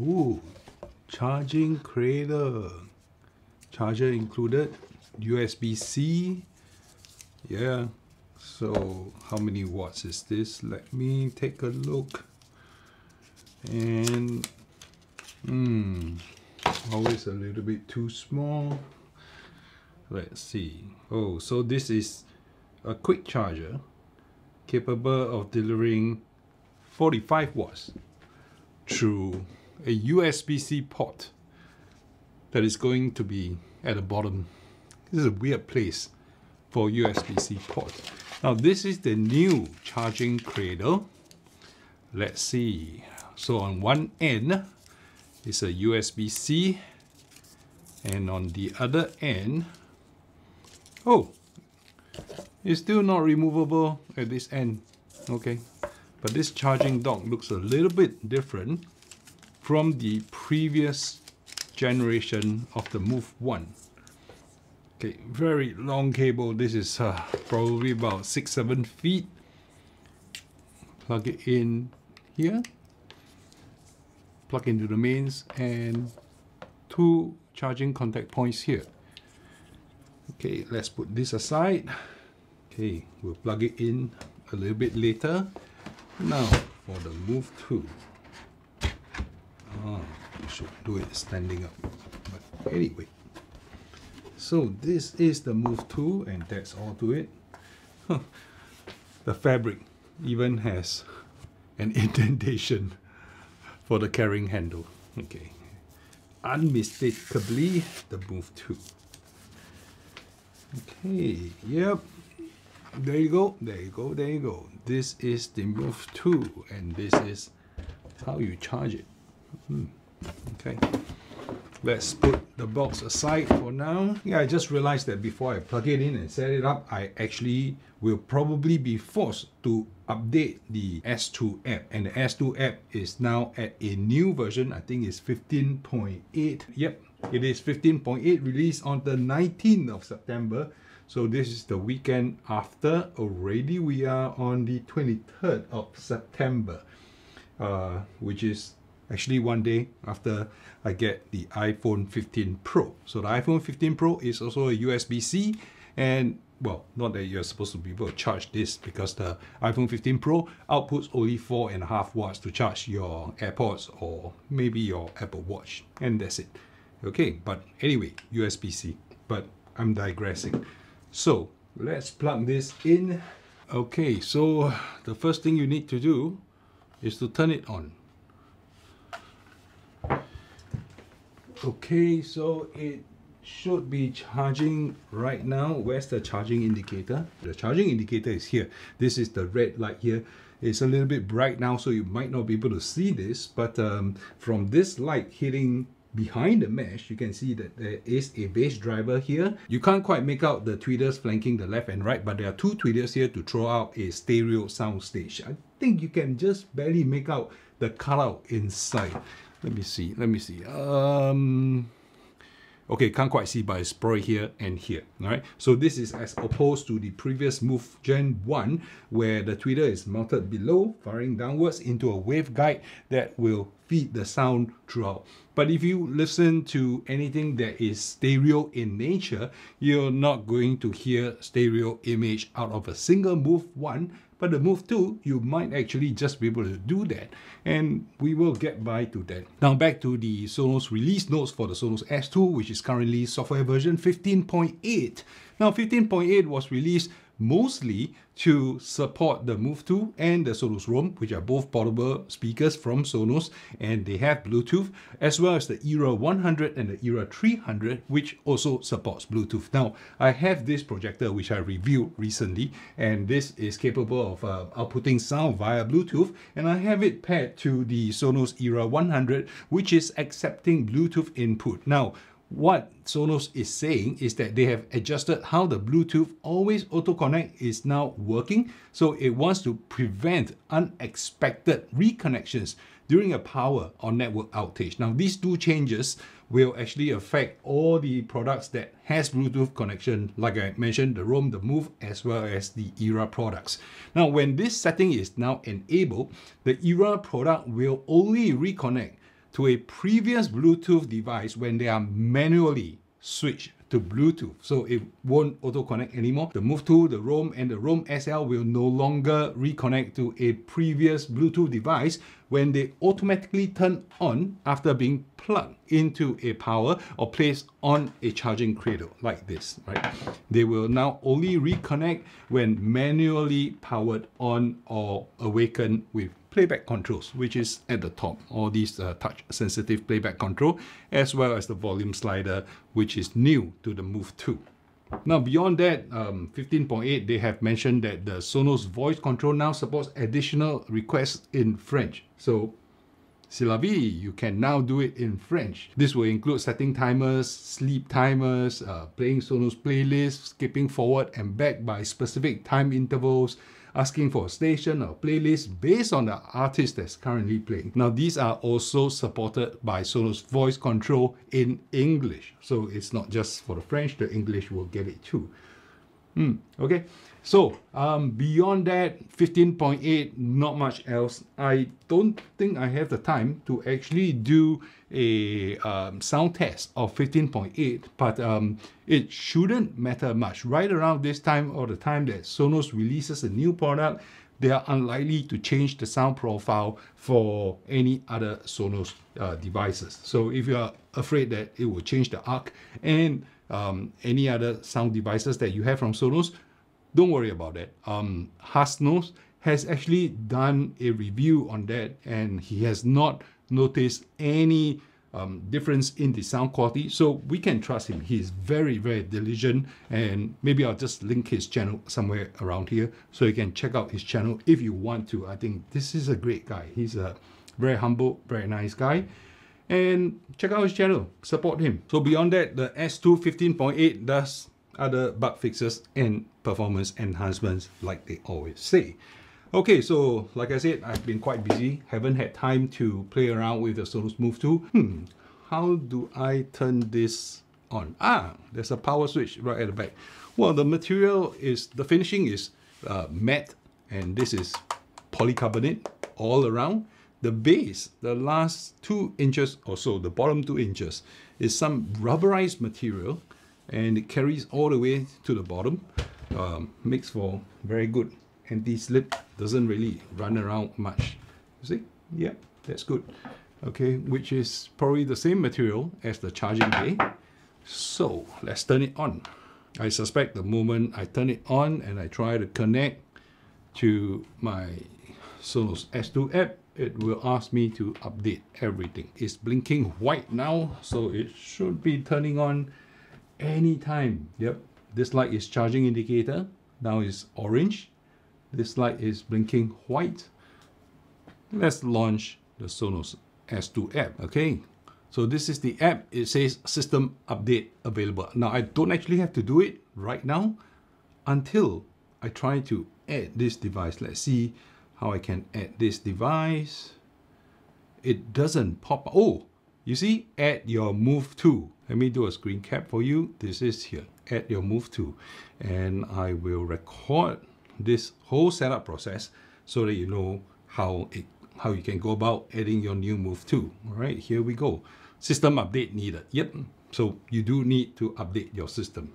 Ooh, charging cradle. Charger included. USB-C. Yeah. So how many watts is this? Let me take a look. And always a little bit too small. Let's see. Oh, so this is a quick charger capable of delivering 45 watts through a USB-C port that is going to be at the bottom. This is a weird place for USB-C port. Now this is the new charging cradle. Let's see. So on one end is a USB-C, and on the other end, oh, it's still not removable at this end. Okay, but this charging dock looks a little bit different from the previous generation of the Move 1. Okay, very long cable. This is probably about 6-7 feet. Plug it in here. Plug into the mains, and 2 charging contact points here. Okay, let's put this aside. Okay, we'll plug it in a little bit later. Now for the Move 2. We should do it standing up. But anyway. So this is the Move 2, and that's all to it. The fabric even has an indentation for the carrying handle. Okay. Unmistakably the Move 2. Okay, yep. There you go, there you go, there you go. This is the Move 2, and this is how you charge it. Okay. Let's put the box aside for now. Yeah, I just realized that before I plug it in and set it up, I actually will probably be forced to update the S2 app. And the S2 app is now at a new version. I think it's 15.8. Yep, it is 15.8, released on the 19th of September. So this is the weekend after. Already we are on the 23rd of September, which is actually one day after I get the iPhone 15 Pro. So the iPhone 15 Pro is also a USB-C, and well, not that you're supposed to be able to charge this, because the iPhone 15 Pro outputs only 4.5 watts to charge your AirPods or maybe your Apple Watch, and that's it. Okay, but anyway, USB-C, but I'm digressing. So let's plug this in. Okay, so the first thing you need to do is to turn it on. Okay, so it should be charging right now. Where's the charging indicator? The charging indicator is here. This is the red light here. It's a little bit bright now, so you might not be able to see this, but from this light hitting behind the mesh, you can see that there is a bass driver here. You can't quite make out the tweeters flanking the left and right, but there are 2 tweeters here to throw out a stereo sound stage. I think you can just barely make out the cutout inside. Let me see, let me see. Okay, can't quite see, but it's probably here and here. All right, so this is as opposed to the previous Move Gen 1, where the tweeter is mounted below, firing downwards into a waveguide that will feed the sound throughout. But if you listen to anything that is stereo in nature, you're not going to hear stereo image out of a single Move 1. But the Move 2, you might actually just be able to do that, and we will get by to that. Now back to the Sonos release notes for the Sonos S2, which is currently software version 15.8. Now 15.8 was released mostly to support the Move 2 and the Sonos Roam, which are both portable speakers from Sonos, and they have Bluetooth, as well as the Era 100 and the Era 300, which also supports Bluetooth. Now, I have this projector which I reviewed recently, and this is capable of outputting sound via Bluetooth, and I have it paired to the Sonos Era 100, which is accepting Bluetooth input. Now, what Sonos is saying is that they have adjusted how the Bluetooth always auto connect is now working, so it wants to prevent unexpected reconnections during a power or network outage. Now these 2 changes will actually affect all the products that has Bluetooth connection, like I mentioned, the Roam, the Move, as well as the Era products. Now when this setting is now enabled, the Era product will only reconnect to a previous Bluetooth device when they are manually switched to Bluetooth. So it won't auto-connect anymore. The Move 2, the Roam, and the Roam SL will no longer reconnect to a previous Bluetooth device when they automatically turn on after being plugged into a power or placed on a charging cradle like this, right? They will now only reconnect when manually powered on or awakened with playback controls, which is at the top, all these touch sensitive playback control, as well as the volume slider, which is new to the Move 2. Now beyond that, 15.8, they have mentioned that the Sonos voice control now supports additional requests in French. So, c'est la vie, you can now do it in French. This will include setting timers, sleep timers, playing Sonos playlists, skipping forward and back by specific time intervals, asking for a station or playlist based on the artist that's currently playing. Now these are also supported by Sonos voice control in English. So it's not just for the French, the English will get it too. Okay, so beyond that, 15.8, not much else. I don't think I have the time to actually do a sound test of 15.8, but it shouldn't matter much. Right around this time or the time that Sonos releases a new product, they are unlikely to change the sound profile for any other Sonos devices. So if you are afraid that it will change the ARC and any other sound devices that you have from Sonos, don't worry about that. Hasnos has actually done a review on that, and he has not noticed any difference in the sound quality, so we can trust him. He's very, very diligent, and maybe I'll just link his channel somewhere around here so you can check out his channel if you want to. I think this is a great guy. He's a very humble, very nice guy. And check out his channel, support him. So beyond that, the S2 15.8 does other bug fixes and performance enhancements like they always say. Okay, so like I said, I've been quite busy, haven't had time to play around with the Sonos Move 2. How do I turn this on? There's a power switch right at the back. Well, the material is, the finishing is matte, and this is polycarbonate all around. The base, the last 2 inches or so, the bottom 2 inches, is some rubberized material, and it carries all the way to the bottom. Makes for very good anti-slip, doesn't really run around much. You see? Yeah, that's good. Okay, which is probably the same material as the charging bay. So let's turn it on. I suspect the moment I turn it on and I try to connect to my Sonos S2 app, it will ask me to update everything. It's blinking white now, so it should be turning on anytime. Yep, this light is charging indicator. Now it's orange. This light is blinking white. Let's launch the Sonos S2 app. Okay, so this is the app. It says system update available. Now I don't actually have to do it right now until I try to add this device. Let's see how I can add this device. It doesn't pop. Oh, you see, add your Move 2. Let me do a screen cap for you. This is here, add your Move 2. And I will record this whole setup process so that you know how you can go about adding your new Move 2. All right, here we go. System update needed. Yep, so you do need to update your system.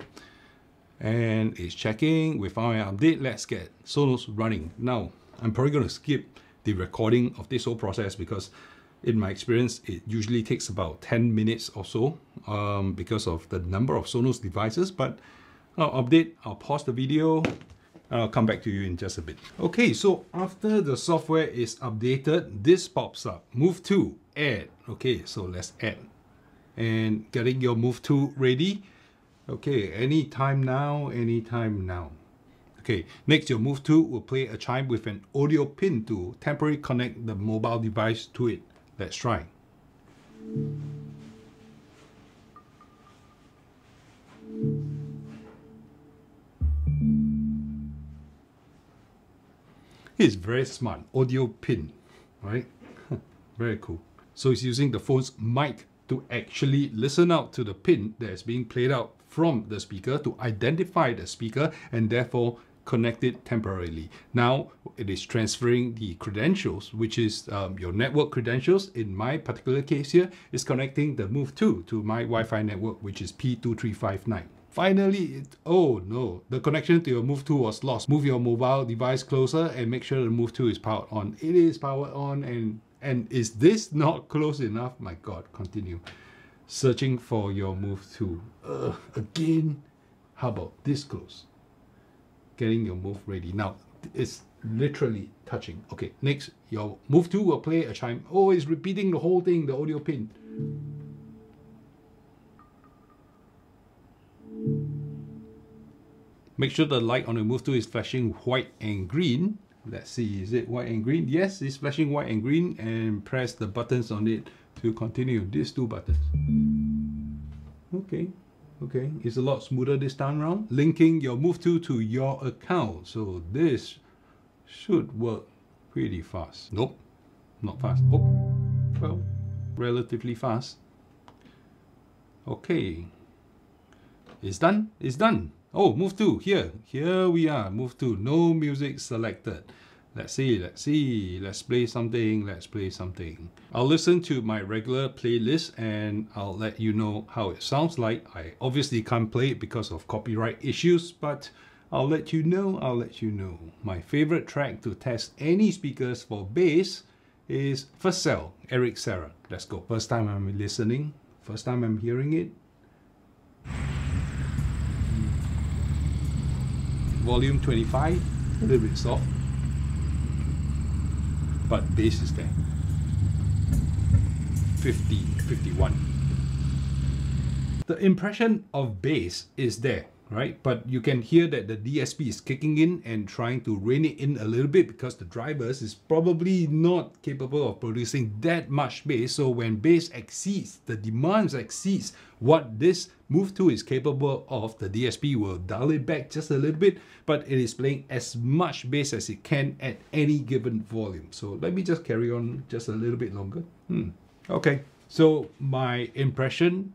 And it's checking. We found an update. Let's get Sonos running. Now, I'm probably going to skip the recording of this whole process because in my experience, it usually takes about 10 minutes or so because of the number of Sonos devices, but I'll update, I'll pause the video, and I'll come back to you in just a bit. Okay, so after the software is updated, this pops up. Move 2, add. Okay, so let's add. And getting your Move 2 ready. Okay, anytime now, anytime now. Okay, next your Move 2 will play a chime with an audio pin to temporarily connect the mobile device to it. Let's try. It's very smart, audio pin, right? Very cool. So it's using the phone's mic to actually listen out to the pin that is being played out from the speaker to identify the speaker and therefore connected temporarily. Now it is transferring the credentials, which is your network credentials. In my particular case here, is connecting the Move 2 to my Wi-Fi network, which is P2359. Finally, oh no, the connection to your Move 2 was lost. Move your mobile device closer and make sure the Move 2 is powered on. It is powered on, and is this not close enough? My God, continue. Searching for your Move 2. Again, how about this close? Getting your Move ready. Now, it's literally touching. Okay, next, your Move 2 will play a chime. Oh, it's repeating the whole thing, the audio pin. Make sure the light on the Move 2 is flashing white and green. Let's see, is it white and green? Yes, it's flashing white and green, and press the buttons on it to continue. These two buttons. Okay, it's a lot smoother this time around. Linking your Move 2 to your account. So this should work pretty fast. Nope, not fast. Oh, well, relatively fast. Okay, it's done, it's done. Oh, Move 2, here we are, Move 2, no music selected. Let's see, let's play something. I'll listen to my regular playlist and I'll let you know how it sounds like. I obviously can't play it because of copyright issues, but I'll let you know. My favorite track to test any speakers for bass is For Sale, Eric Serra. Let's go. First time I'm listening, first time I'm hearing it. Volume 25, a little bit soft, but bass is there. 50, 51. The impression of bass is there, right? But you can hear that the DSP is kicking in and trying to rein it in a little bit because the drivers is probably not capable of producing that much bass. So when bass exceeds, the demands exceeds what this Move 2 is capable of, the DSP will dial it back just a little bit, but it is playing as much bass as it can at any given volume. So let me just carry on just a little bit longer. Okay, so my impression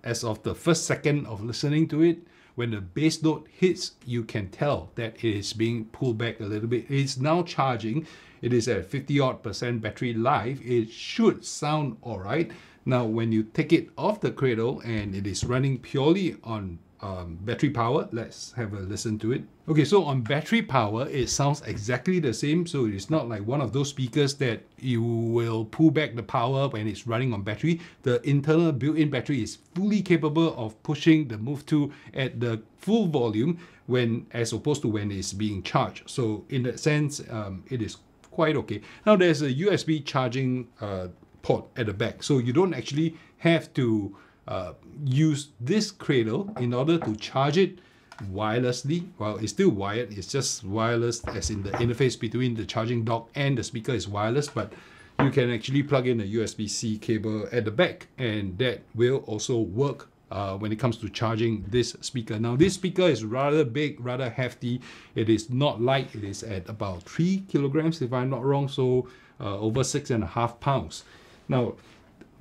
as of the first second of listening to it, when the bass note hits, you can tell that it is being pulled back a little bit. It's now charging. It is at 50% battery life. It should sound all right. Now, when you take it off the cradle and it is running purely on battery power, let's have a listen to it. Okay, so on battery power, it sounds exactly the same. So it's not like one of those speakers that you will pull back the power when it's running on battery. The internal built-in battery is fully capable of pushing the Move 2 at the full volume as opposed to when it's being charged. So in that sense, it is quite okay. Now there's a USB charging port at the back, so you don't actually have to use this cradle in order to charge it wirelessly. Well, it's still wired, it's just wireless as in the interface between the charging dock and the speaker is wireless, but you can actually plug in a USB-C cable at the back, and that will also work when it comes to charging this speaker. Now this speaker is rather big, rather hefty. It is not light. It is at about 3 kilograms if I'm not wrong, so over 6.5 pounds. Now,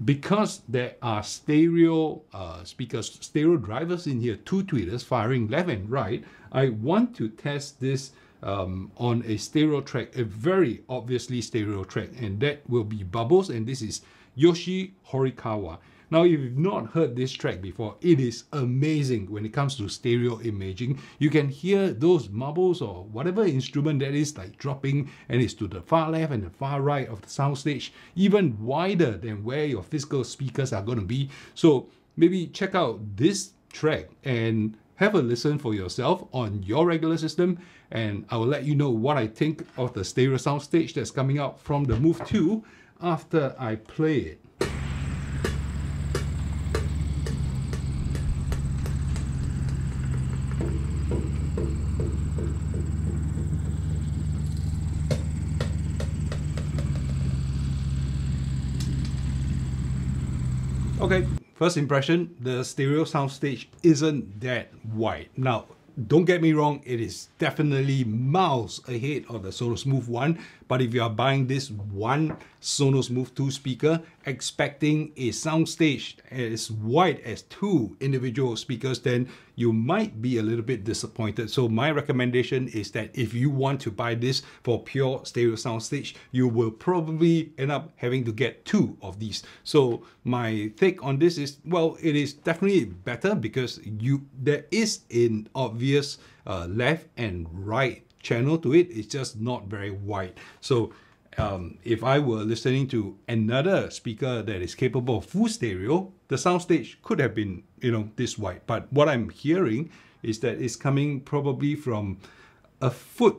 because there are stereo speakers, stereo drivers in here, 2 tweeters firing left and right, I want to test this on a stereo track, a very obviously stereo track, and that will be Bubbles, and this is Yoshi Horikawa. Now, if you've not heard this track before, it is amazing when it comes to stereo imaging. You can hear those marbles or whatever instrument that is like dropping, and it's to the far left and the far right of the soundstage, even wider than where your physical speakers are going to be. So maybe check out this track and have a listen for yourself on your regular system, and I will let you know what I think of the stereo soundstage that's coming out from the Move 2 after I play it. Okay, first impression, the stereo soundstage isn't that wide. Now, don't get me wrong, it is definitely miles ahead of the Sonos Move 1, But if you are buying this one Sonos Move 2 speaker, expecting a soundstage as wide as 2 individual speakers, then you might be a little bit disappointed. So my recommendation is that if you want to buy this for pure stereo soundstage, you will probably end up having to get 2 of these. So my take on this is, well, it is definitely better because there is an obvious left and right channel to it. It's just not very wide. So if I were listening to another speaker that is capable of full stereo, the soundstage could have been, this wide. But what I'm hearing is that it's coming probably from a foot,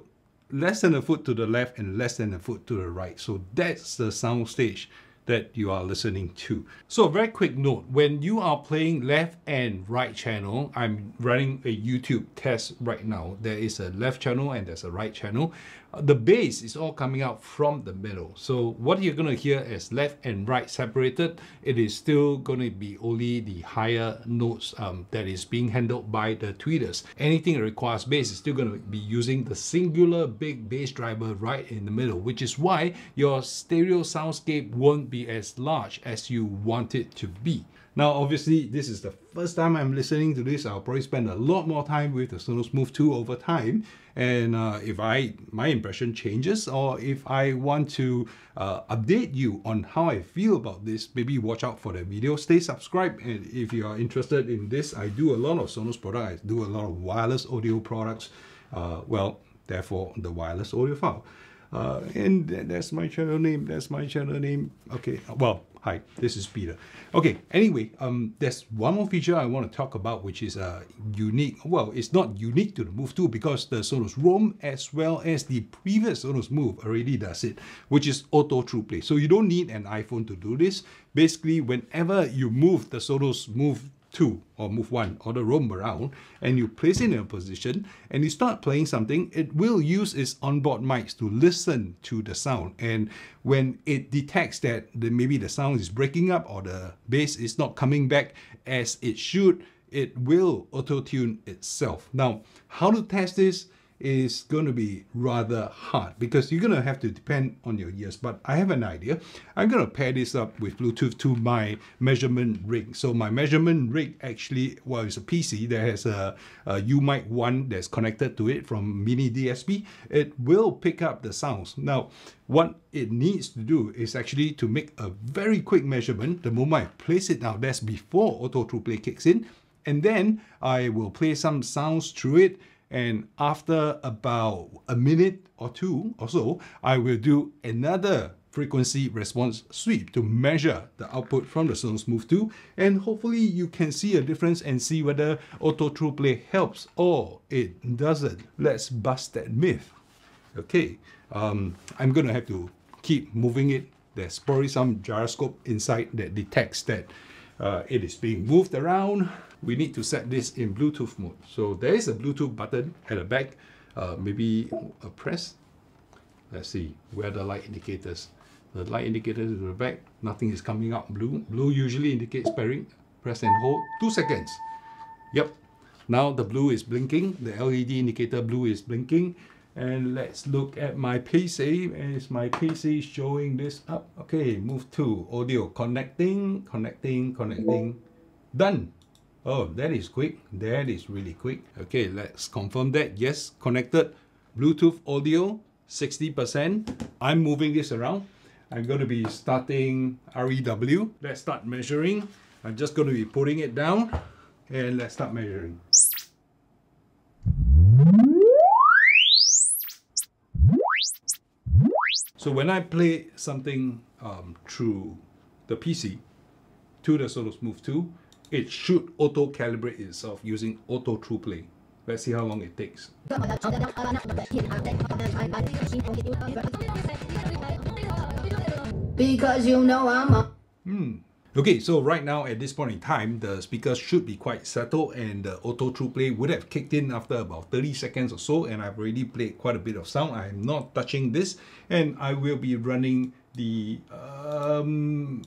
less than a foot to the left and less than a foot to the right. So that's the soundstage that you are listening to. So a very quick note, when you are playing left and right channel, I'm running a YouTube test right now. There is a left channel and there's a right channel. The bass is all coming out from the middle. So what you're going to hear as left and right separated, it is still going to be only the higher notes that is being handled by the tweeters. Anything that requires bass is still going to be using the singular big bass driver right in the middle, which is why your stereo soundscape won't be as large as you want it to be. Now, obviously, this is the first time I'm listening to this. I'll probably spend a lot more time with the Sonos Move 2 over time. And if my impression changes, or if I want to update you on how I feel about this, maybe watch out for the video. Stay subscribed. And if you are interested in this, I do a lot of Sonos products. I do a lot of wireless audio products. Therefore, the wireless audio file. And that's my channel name. That's my channel name. Okay, well, hi, this is Peter. Okay, anyway, there's one more feature I want to talk about, which is unique. Well, it's not unique to the Move 2 because the Sonos Roam as well as the previous Sonos Move already does it, which is Auto Trueplay. So you don't need an iPhone to do this. Basically, whenever you move the Sonos Move 2 or Move 1 or the Roam around and you place it in a position and you start playing something, it will use its onboard mics to listen to the sound. And when it detects that maybe the sound is breaking up or the bass is not coming back as it should, it will auto-tune itself. Now, how to test this is going to be rather hard because you're going to have to depend on your ears, but I have an idea. I'm going to pair this up with Bluetooth to my measurement rig. So my measurement rig actually, well, it's a PC that has a UMic 1 that's connected to it from mini DSP. It will pick up the sounds. Now, what it needs to do is actually to make a very quick measurement. The moment I place it now, that's before Auto Trueplay kicks in, and then I will play some sounds through it. And after about a minute or two or so, I will do another frequency response sweep to measure the output from the Sonos Move 2. And hopefully you can see a difference and see whether Auto Trueplay helps or it doesn't. Let's bust that myth. Okay, I'm going to have to keep moving it. There's probably some gyroscope inside that detects that it is being moved around. We need to set this in Bluetooth mode. So there is a Bluetooth button at the back, maybe a press. Let's see, where are the light indicators? The light indicators at the back, nothing is coming out blue. Blue usually indicates pairing. Press and hold, 2 seconds. Yep, now the blue is blinking. The LED indicator blue is blinking. And let's look at my PC. Is my PC showing this up? Okay, Move 2, audio, connecting. Done. Oh, that is quick. That is really quick. Okay, let's confirm that. Yes, connected. Bluetooth audio, 60%. I'm moving this around. I'm going to be starting REW. Let's start measuring. I'm just going to be putting it down and let's start measuring. So when I play something through the PC to the Sonos Move 2, it should auto-calibrate itself using Auto Trueplay. Let's see how long it takes. Because you know I'm Okay, so right now at this point in time, the speakers should be quite settled and the Auto Trueplay would have kicked in after about 30 seconds or so, and I've already played quite a bit of sound. I'm not touching this, and I will be running the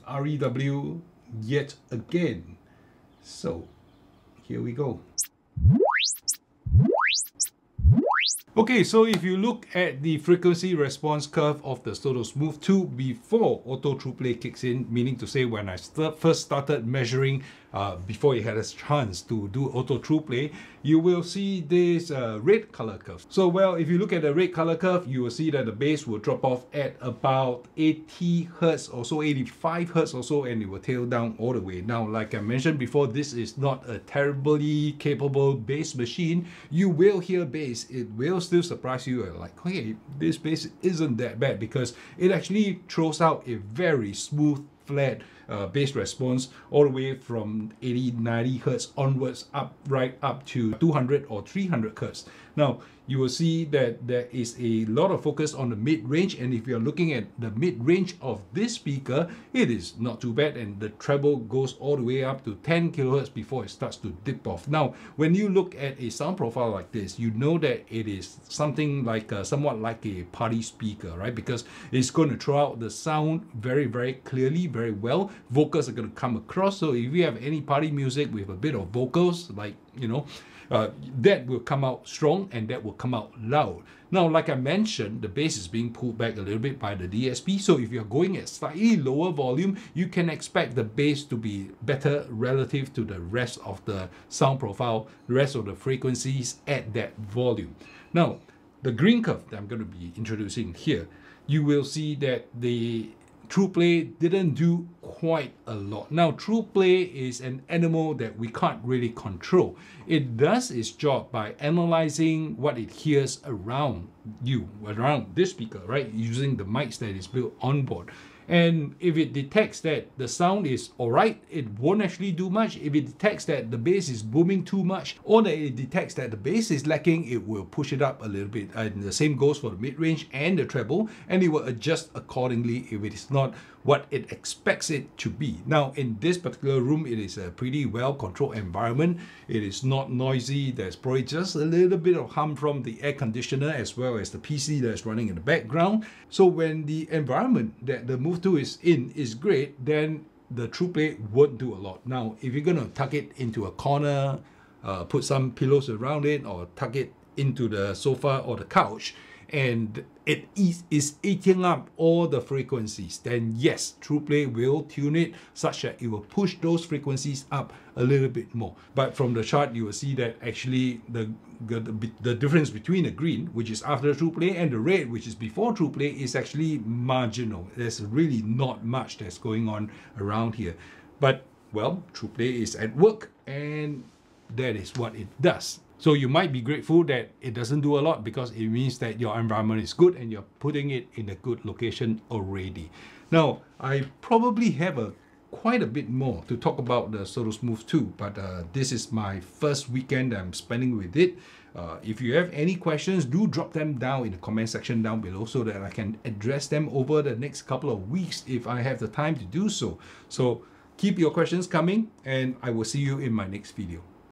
REW yet again. So here we go. Okay, so if you look at the frequency response curve of the Sonos Move 2 before Auto Trueplay kicks in, meaning to say when I first started measuring before it had a chance to do Auto Trueplay, you will see this red color curve. So well, if you look at the red color curve, you will see that the bass will drop off at about 80 Hertz or so, 85 Hertz or so, and it will tail down all the way. Now, like I mentioned before, this is not a terribly capable bass machine. You will hear bass. It will still surprise you, like, hey, this bass isn't that bad, because it actually throws out a very smooth, flat bass response all the way from 80-90 Hertz onwards, right up to 200 or 300 Hertz. Now, you will see that there is a lot of focus on the mid-range, and if you're looking at the mid-range of this speaker, it is not too bad, and the treble goes all the way up to 10 kHz before it starts to dip off. Now, when you look at a sound profile like this, you know that it is something like somewhat like a party speaker, right? Because it's going to throw out the sound very, very clearly, very well. Vocals are going to come across. So if you have any party music with a bit of vocals, like, you know, that will come out strong and that will come out loud. Now, like I mentioned, the bass is being pulled back a little bit by the DSP. So if you're going at slightly lower volume, you can expect the bass to be better relative to the rest of the sound profile, the rest of the frequencies at that volume. Now, the green curve that I'm going to be introducing here, you will see that the Trueplay didn't do quite a lot. Now, Trueplay is an animal that we can't really control. It does its job by analyzing what it hears around you, around this speaker, right? Using the mics that is built on board. And if it detects that the sound is alright, it won't actually do much. If it detects that the bass is booming too much, or that it detects that the bass is lacking, it will push it up a little bit. And the same goes for the mid-range and the treble, and it will adjust accordingly if it is not what it expects it to be. Now, in this particular room, it is a pretty well-controlled environment. It is not noisy. There's probably just a little bit of hum from the air conditioner as well as the PC that's running in the background. So when the environment that the Move 2 is in is great, then the Trueplay won't do a lot. Now, if you're going to tuck it into a corner, put some pillows around it, or tuck it into the sofa or the couch, and it is eating up all the frequencies, then yes, Trueplay will tune it such that it will push those frequencies up a little bit more. But from the chart, you will see that actually the difference between the green, which is after Trueplay, and the red, which is before Trueplay, is actually marginal. There's really not much that's going on around here. But, well, Trueplay is at work, and that is what it does. So you might be grateful that it doesn't do a lot, because it means that your environment is good and you're putting it in a good location already. Now, I probably have quite a bit more to talk about the Sonos Move 2, but this is my first weekend I'm spending with it. If you have any questions, do drop them down in the comment section down below so that I can address them over the next couple of weeks if I have the time to do so. So keep your questions coming, and I will see you in my next video.